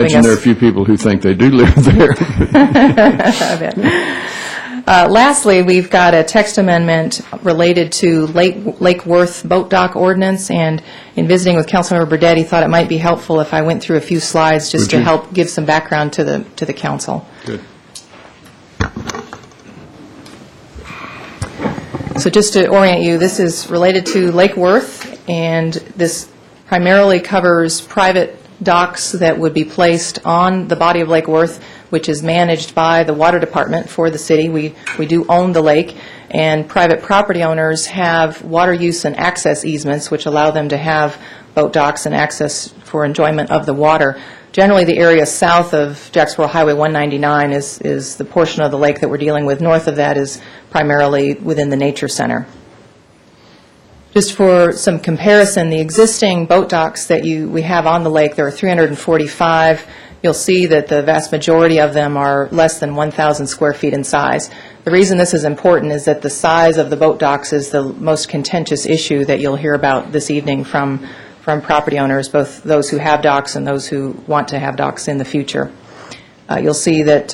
imagine there are a few people who think they do live there. I bet. Lastly, we've got a text amendment related to Lake Worth Dock Ordinance, and in visiting with Councilmember Burdette, he thought it might be helpful if I went through a few slides just to help give some background to the council. Good. So just to orient you, this is related to Lake Worth, and this primarily covers private docks that would be placed on the body of Lake Worth, which is managed by the water department for the city. We do own the lake, and private property owners have water use and access easements, which allow them to have boat docks and access for enjoyment of the water. Generally, the area south of Jacksboro Highway 199 is the portion of the lake that we're dealing with. North of that is primarily within the Nature Center. Just for some comparison, the existing boat docks that we have on the lake, there are 345. You'll see that the vast majority of them are less than 1,000 square feet in size. The reason this is important is that the size of the boat docks is the most contentious issue that you'll hear about this evening from property owners, both those who have docks and those who want to have docks in the future. You'll see that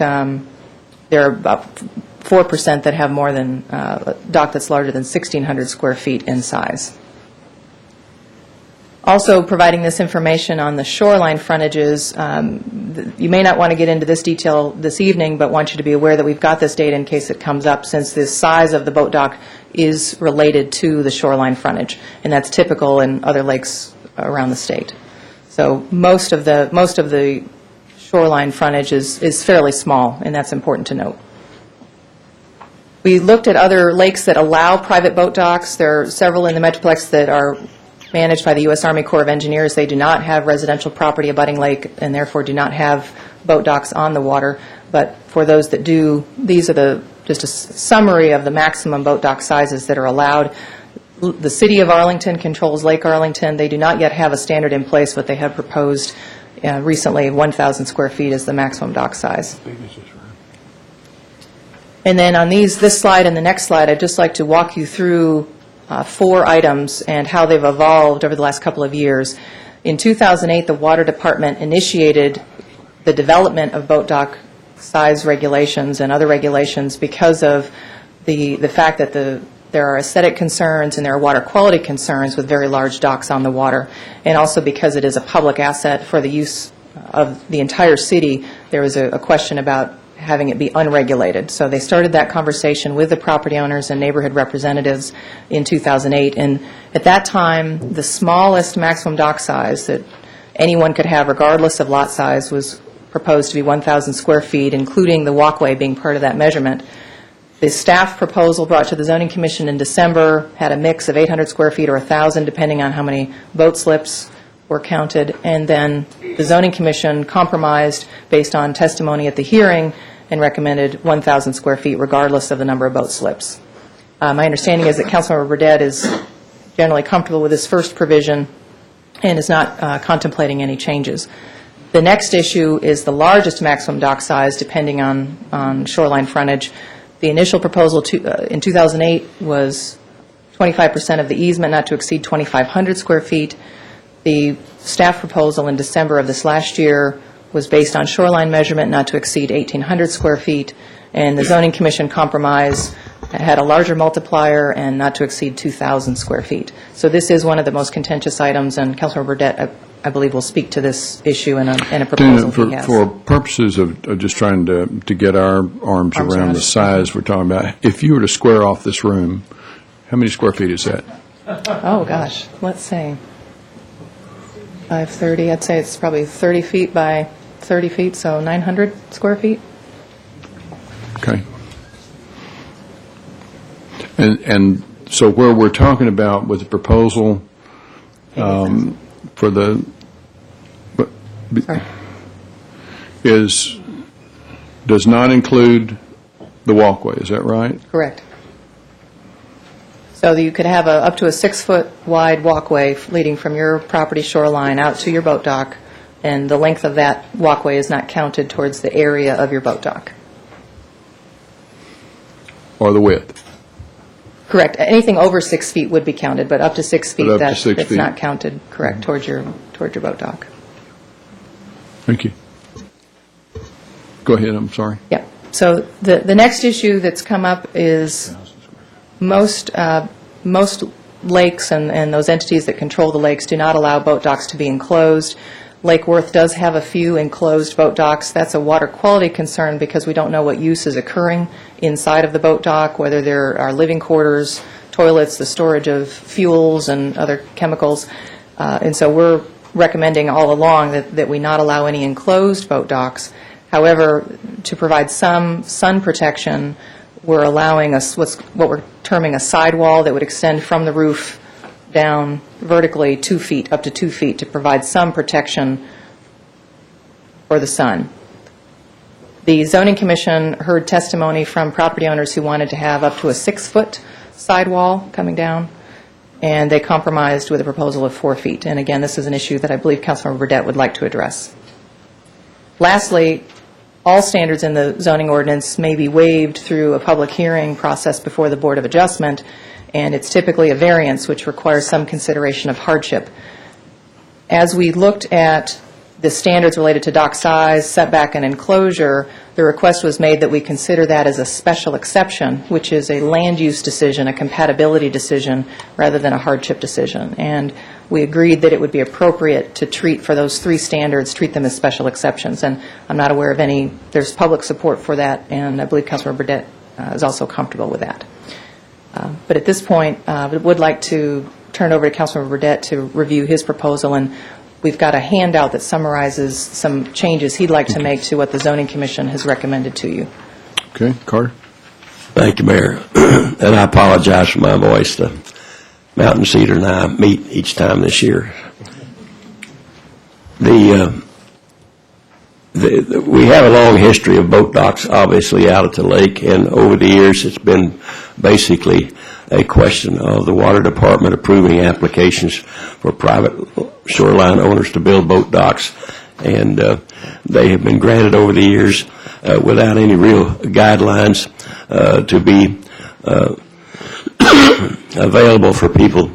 there are about 4% that have more than a dock that's larger than 1,600 square feet in size. Also providing this information on the shoreline frontages, you may not want to get into this detail this evening, but want you to be aware that we've got this data in case it comes up, since the size of the boat dock is related to the shoreline frontage, and that's typical in other lakes around the state. So most of the shoreline frontage is fairly small, and that's important to note. We looked at other lakes that allow private boat docks. There are several in the Metroplex that are managed by the U.S. Army Corps of Engineers. They do not have residential property abutting lake, and therefore do not have boat docks on the water. But for those that do, these are just a summary of the maximum boat dock sizes that are allowed. The City of Arlington controls Lake Arlington. They do not yet have a standard in place, but they have proposed recently 1,000 square feet as the maximum dock size. And then on this slide and the next slide, I'd just like to walk you through 4 items and how they've evolved over the last couple of years. In 2008, the Water Department initiated the development of boat dock size regulations and other regulations because of the fact that there are aesthetic concerns and there are water quality concerns with very large docks on the water, and also because it is a public asset for the use of the entire city. There was a question about having it be unregulated. So they started that conversation with the property owners and neighborhood representatives in 2008. And at that time, the smallest maximum dock size that anyone could have, regardless of lot size, was proposed to be 1,000 square feet, including the walkway being part of that measurement. The staff proposal brought to the Zoning Commission in December had a mix of 800 square feet or 1,000, depending on how many boat slips were counted, and then the Zoning Commission compromised based on testimony at the hearing and recommended 1,000 square feet regardless of the number of boat slips. My understanding is that Councilmember Burdette is generally comfortable with this first provision and is not contemplating any changes. The next issue is the largest maximum dock size depending on shoreline frontage. The initial proposal in 2008 was 25% of the easement not to exceed 2,500 square feet. The staff proposal in December of this last year was based on shoreline measurement not to exceed 1,800 square feet, and the Zoning Commission compromise had a larger multiplier and not to exceed 2,000 square feet. So this is one of the most contentious items, and Councilmember Burdette, I believe, will speak to this issue in a proposal he has. For purposes of just trying to get our arms around the size we're talking about, if you were to square off this room, how many square feet is that? Oh, gosh. Let's say 530. I'd say it's probably 30 feet by 30 feet, so 900 square feet. Okay. And so where we're talking about with the proposal for the does not include the walkway, is that right? Correct. So you could have up to a 6-foot wide walkway leading from your property shoreline out to your boat dock, and the length of that walkway is not counted towards the area of your boat dock. Or the width? Correct. Anything over 6 feet would be counted, but up to 6 feet, that's feet. not counted, correct, towards your boat dock. Thank you. Go ahead, I'm sorry. Yeah. So the next issue that's come up is most lakes and those entities that control the lakes do not allow boat docks to be enclosed. Lake Worth does have a few enclosed boat docks. That's a water quality concern because we don't know what use is occurring inside of the boat dock, whether there are living quarters, toilets, the storage of fuels and other chemicals. And so we're recommending all along that we not allow any enclosed boat docks. However, to provide some sun protection, we're allowing us what we're terming a sidewall that would extend from the roof down vertically 2 feet, up to 2 feet, to provide some protection for the sun. The Zoning Commission heard testimony from property owners who wanted to have up to a 6-foot sidewall coming down, and they compromised with a proposal of 4 feet. And again, this is an issue that I believe Councilman Burdette would like to address. Lastly, all standards in the zoning ordinance may be waived through a public hearing process before the Board of Adjustment, and it's typically a variance, which requires some consideration of hardship. As we looked at the standards related to dock size, setback, and enclosure, the request was made that we consider that as a special exception, which is a land use decision, a compatibility decision, rather than a hardship decision. And we agreed that it would be appropriate to treat, for those 3 standards, treat them as special exceptions. And I'm not aware of any, there's public support for that, and I believe Councilman Burdette is also comfortable with that. But at this point, I would like to turn it over to Councilman Burdette to review his proposal, and we've got a handout that summarizes some changes he'd like to make to what the Zoning Commission has recommended to you. Okay, Carter? Thank you, Mayor. And I apologize for my voice. The Mountain Cedar and I meet each time this year. We have a long history of boat docks, obviously, out at the lake, and over the years it's been basically a question of the Water Department approving applications for private shoreline owners to build boat docks, and they have been granted over the years without any real guidelines to be available for people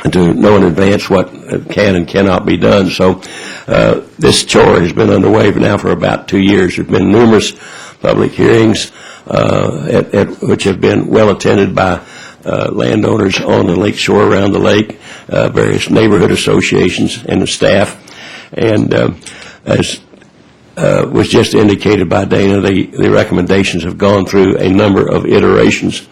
to know in advance what can and cannot be done. So this chore has been underway now for about 2 years. There have been numerous public hearings which have been well attended by landowners on the lake shore around the lake, various neighborhood associations and the staff. And as was just indicated by Dana, the recommendations have gone through a number of iterations.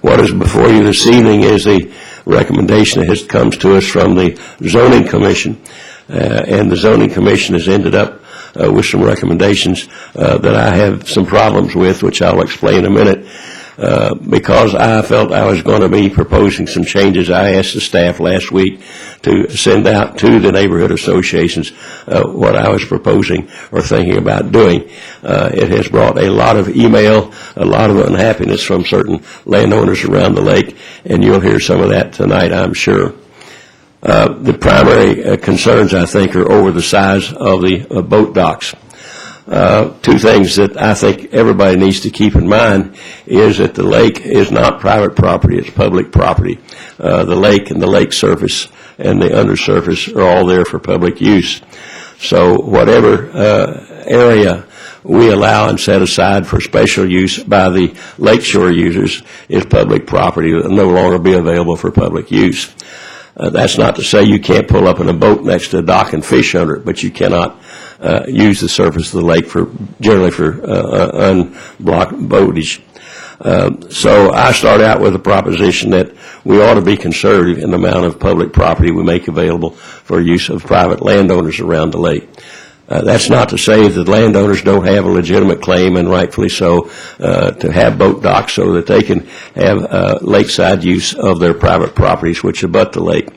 What is before you this evening is the recommendation that comes to us from the Zoning Commission, and the Zoning Commission has ended up with some recommendations that I have some problems with, which I'll explain in a minute. Because I felt I was going to be proposing some changes, I asked the staff last week to send out to the neighborhood associations what I was proposing or thinking about doing. It has brought a lot of email, a lot of unhappiness from certain landowners around the lake, and you'll hear some of that tonight, I'm sure. The primary concerns, I think, are over the size of the boat docks. 2 things that I think everybody needs to keep in mind is that the lake is not private property, it's public property. The lake and the lake surface and the undersurface are all there for public use. So whatever area we allow and set aside for special use by the lakeshore users is public property that will no longer be available for public use. That's not to say you can't pull up in a boat next to a dock and fish under it, but you cannot use the surface of the lake generally for unblocked boatage. So I start out with a proposition that we ought to be conservative in the amount of public property we make available for use of private landowners around the lake. That's not to say that landowners don't have a legitimate claim, and rightfully so, to have boat docks so that they can have lakeside use of their private properties which abut the lake.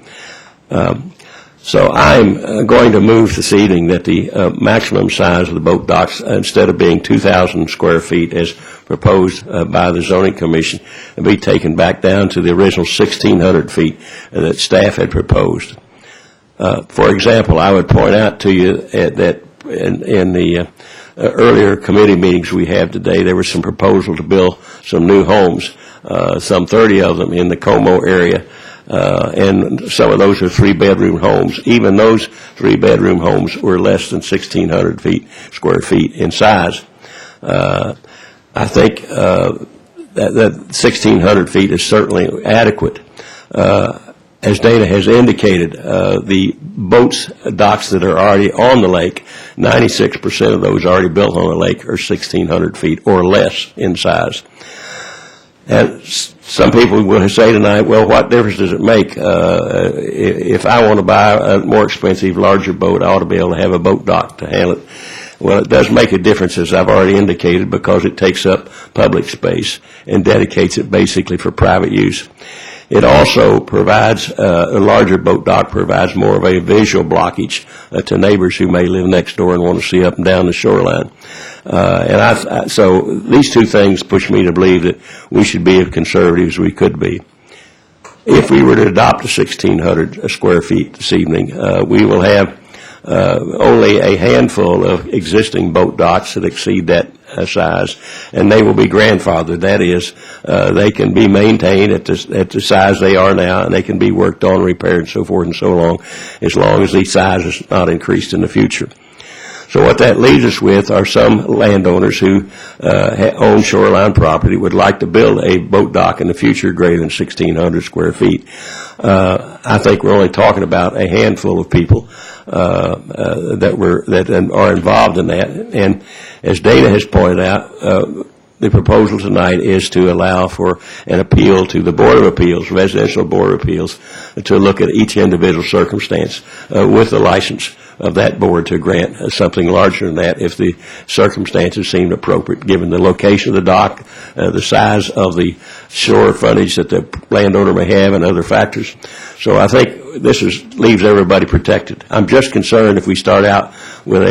So I'm going to move this evening that the maximum size of the boat docks, instead of being 2,000 square feet as proposed by the Zoning Commission, be taken back down to the original 1,600 feet that staff had proposed. For example, I would point out to you that in the earlier committee meetings we have today, there was some proposal to build some new homes, some 30 of them in the Como area. and some of those are 3-bedroom homes. Even those 3-bedroom homes were less than 1,600 square feet in size. I think that 1,600 feet is certainly adequate. As Dana has indicated, the docks that are already on the lake, 96% of those already built on the lake are 1,600 feet or less in size. And some people will say tonight, well, what difference does it make? If I want to buy a more expensive, larger boat, I ought to be able to have a boat dock to handle it. Well, it does make a difference, as I've already indicated, because it takes up public space and dedicates it basically for private use. It also provides, a larger boat dock provides more of a visual blockage to neighbors who may live next door and want to see up and down the shoreline. So these two things push me to believe that we should be as conservative as we could be. If we were to adopt the 1,600 square feet this evening, we will have only a handful of existing boat docks that exceed that size, and they will be grandfathered. That is, they can be maintained at the size they are now, and they can be worked on, repaired, and so forth and so long as the size is not increased in the future. So what that leaves us with are some landowners who own shoreline property would like to build a boat dock in the future greater than 1,600 square feet. I think we're only talking about a handful of people that are involved in that. And as Dana has pointed out, the proposal tonight is to allow for an appeal to the Board of Appeals, Residential Board of Appeals, to look at each individual circumstance with the license of that board to grant something larger than that if the circumstances seem appropriate, given the location of the dock, the size of the shore frontage that the landowner may have, and other factors. So I think this leaves everybody protected. I'm just concerned if we start out with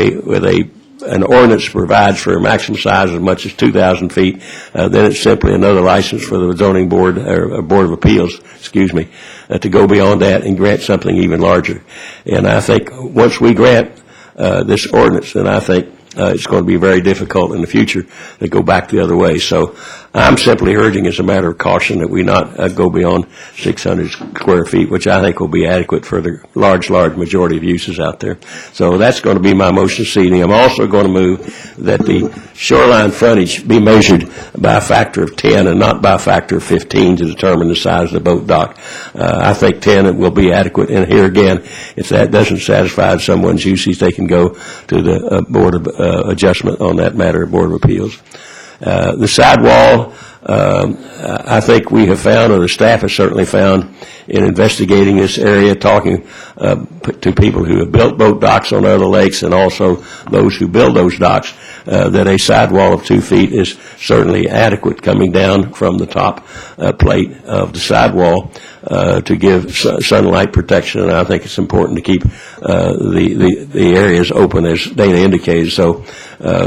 an ordinance provides for a maximum size as much as 2,000 feet, then it's simply another license for the zoning board, or Board of Appeals, to go beyond that and grant something even larger. And I think once we grant this ordinance, then I think it's going to be very difficult in the future to go back the other way. So I'm simply urging, as a matter of caution, that we not go beyond 600 square feet, which I think will be adequate for the large majority of uses out there. So that's going to be my motion this evening. I'm also going to move that the shoreline frontage be measured by a factor of 10 and not by a factor of 15 to determine the size of the boat dock. I think 10 will be adequate. And here again, if that doesn't satisfy someone's uses, they can go to the Board of Adjustment on that matter, Board of Appeals. The sidewall, I think we have found, or the staff has certainly found, in investigating this area, talking to people who have built boat docks on other lakes and also those who build those docks, that a sidewall of 2 feet is certainly adequate coming down from the top plate of the sidewall to give sunlight protection. And I think it's important to keep the areas open, as Dana indicated, so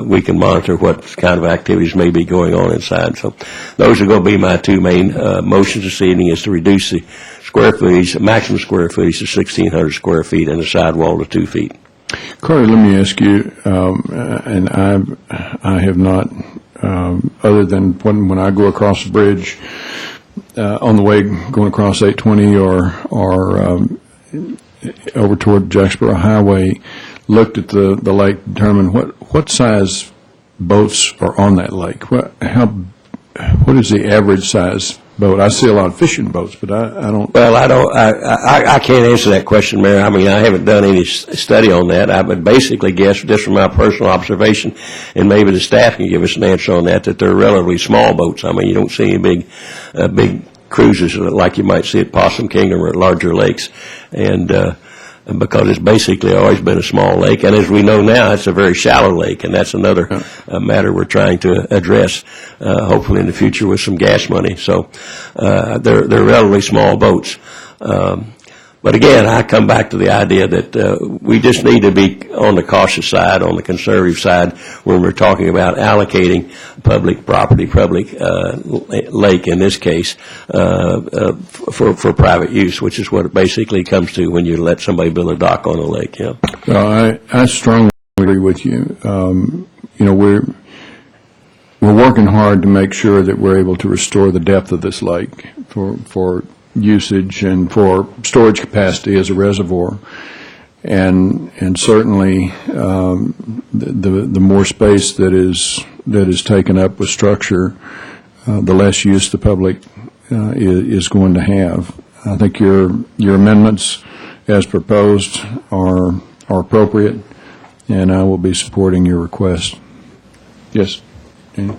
we can monitor what kind of activities may be going on inside. So those are going to be my two main motions this evening, is to reduce the square footage, maximum square footage to 1,600 square feet and the sidewall to 2 feet. Carter, let me ask you, and I have not, other than when I go across the bridge on the way going across 820 or over toward Jacksboro Highway, looked at the lake, determined what size boats are on that lake. What is the average size boat? I see a lot of fishing boats, but I don't. Well, I can't answer that question, Mayor. I mean, I haven't done any study on that. I would basically guess, just from my personal observation, and maybe the staff can give us an answer on that they're relatively small boats. I mean, you don't see any big cruises like you might see at Possum Kingdom or at larger lakes, and because it's basically always been a small lake. And as we know now, it's a very shallow lake, and that's another matter we're trying to address, hopefully in the future with some gas money. So they're relatively small boats. But again, I come back to the idea that we just need to be on the cautious side, on the conservative side, when we're talking about allocating public property, public lake in this case, for private use, which is what it basically comes to when you let somebody build a dock on a lake. Yeah. Well, I strongly agree with you. We're working hard to make sure that we're able to restore the depth of this lake for usage and for storage capacity as a reservoir. And certainly, the more space that is taken up with structure, the less use the public is going to have. I think your amendments, as proposed, are appropriate, and I will be supporting your request. Yes, Danny?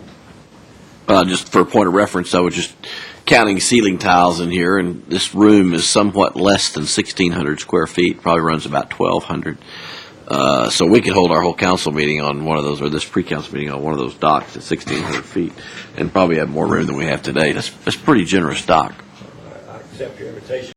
Just for a point of reference, I was just counting ceiling tiles in here, and this room is somewhat less than 1,600 square feet, probably runs about 1,200. So we could hold our whole council meeting on one of those, or this pre-council meeting on one of those docks at 1,600 feet, and probably have more room than we have today. That's pretty generous dock. I accept your invitation.